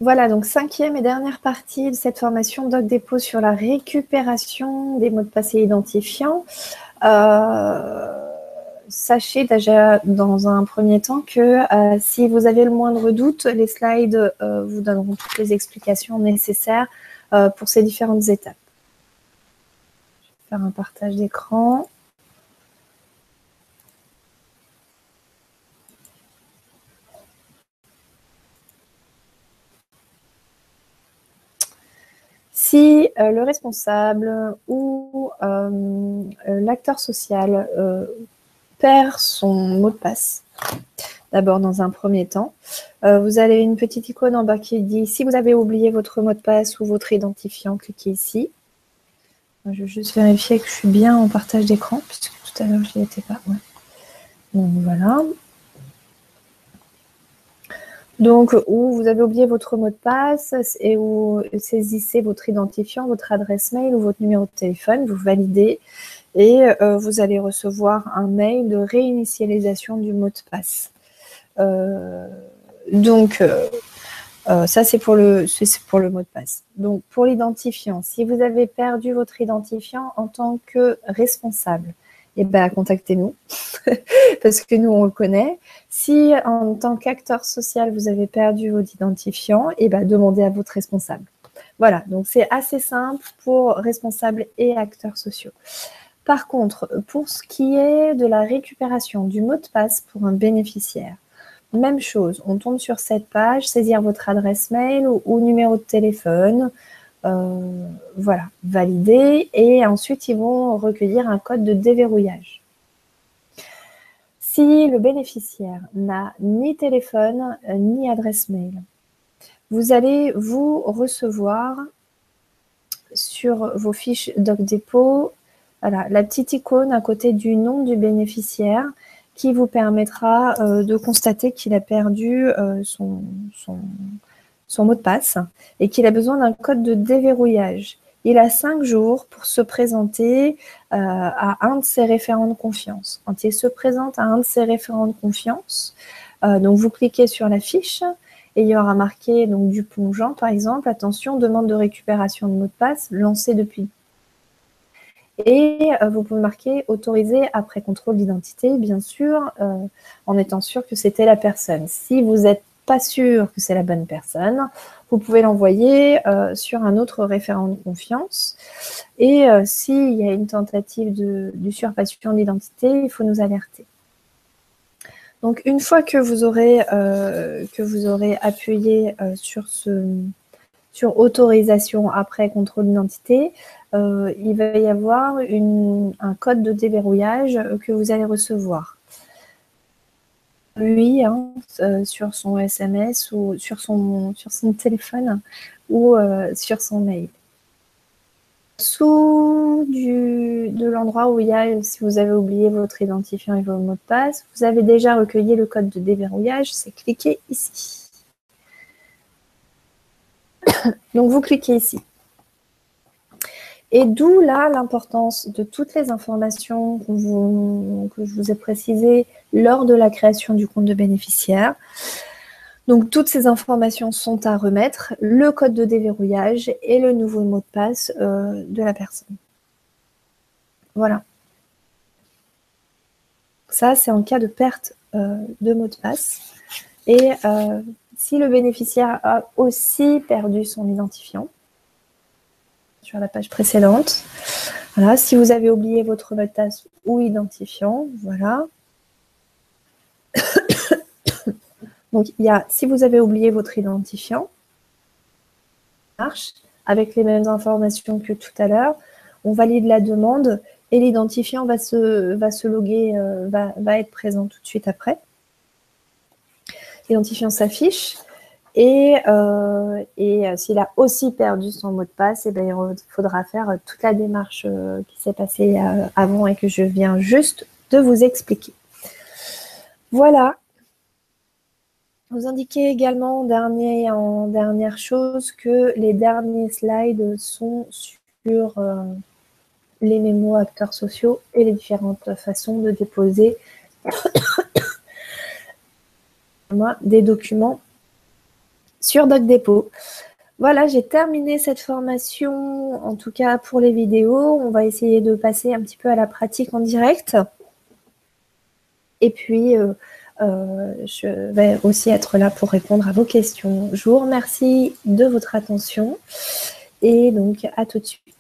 Voilà, donc 5e et dernière partie de cette formation DocDépôt sur la récupération des mots de passe et identifiants. Sachez déjà dans un premier temps que si vous avez le moindre doute, les slides vous donneront toutes les explications nécessaires pour ces différentes étapes. Je vais faire un partage d'écran. Si le responsable ou l'acteur social perd son mot de passe, d'abord dans un premier temps, vous avez une petite icône en bas qui dit « Si vous avez oublié votre mot de passe ou votre identifiant, cliquez ici ». Je vais juste vérifier que je suis bien en partage d'écran, puisque tout à l'heure, je n'y étais pas. Ouais. Donc voilà. Donc, où vous avez oublié votre mot de passe et où saisissez votre identifiant, votre adresse mail ou votre numéro de téléphone, vous validez et vous allez recevoir un mail de réinitialisation du mot de passe. Ça, c'est pour le mot de passe. Donc, pour l'identifiant, si vous avez perdu votre identifiant en tant que responsable, eh ben, contactez-nous, parce que nous, on le connaît. Si, en tant qu'acteur social, vous avez perdu votre identifiant, eh ben, demandez à votre responsable. Voilà, donc c'est assez simple pour responsables et acteurs sociaux. Par contre, pour ce qui est de la récupération du mot de passe pour un bénéficiaire, même chose, on tombe sur cette page, saisir votre adresse mail ou numéro de téléphone, voilà, valider, et ensuite ils vont recueillir un code de déverrouillage. Si le bénéficiaire n'a ni téléphone ni adresse mail, vous allez vous recevoir sur vos fiches DocDépôt, voilà, la petite icône à côté du nom du bénéficiaire qui vous permettra de constater qu'il a perdu son mot de passe et qu'il a besoin d'un code de déverrouillage. Il a 5 jours pour se présenter à un de ses référents de confiance. Quand il se présente à un de ses référents de confiance, donc vous cliquez sur la fiche et il y aura marqué donc Dupont-Jean par exemple, attention, demande de récupération de mot de passe lancée depuis. Et vous pouvez marquer autorisé après contrôle d'identité, bien sûr, en étant sûr que c'était la personne. Si vous n'êtes pas sûr que c'est la bonne personne, vous pouvez l'envoyer sur un autre référent de confiance. Et s'il y a une tentative d'usurpation d'identité, il faut nous alerter. Donc, une fois que vous aurez appuyé sur autorisation après contrôle d'identité, il va y avoir un code de déverrouillage que vous allez recevoir. Lui, sur son SMS ou sur son téléphone ou sur son mail. Dessous de l'endroit où il y a, si vous avez oublié votre identifiant et vos mots de passe, vous avez déjà recueilli le code de déverrouillage, c'est cliquer ici. Donc, vous cliquez ici. Et d'où là l'importance de toutes les informations que je vous ai précisées lors de la création du compte de bénéficiaire. Donc, toutes ces informations sont à remettre, le code de déverrouillage et le nouveau mot de passe de la personne. Voilà. Ça, c'est en cas de perte de mot de passe. Et si le bénéficiaire a aussi perdu son identifiant, sur la page précédente. Voilà, si vous avez oublié votre mot de passe ou identifiant, voilà. Donc, il y a, si vous avez oublié votre identifiant, marche, avec les mêmes informations que tout à l'heure, on valide la demande et l'identifiant va se loguer, va être présent tout de suite après. L'identifiant s'affiche. Et s'il a aussi perdu son mot de passe, eh bien, il faudra faire toute la démarche qui s'est passée avant et que je viens juste de vous expliquer. Voilà. Vous indiquez également en dernière chose que les derniers slides sont sur les mémos acteurs sociaux et les différentes façons de déposer des documents sur DocDepot. Voilà, j'ai terminé cette formation, en tout cas pour les vidéos. On va essayer de passer un petit peu à la pratique en direct. Et puis, je vais aussi être là pour répondre à vos questions. Je vous remercie de votre attention et donc à tout de suite.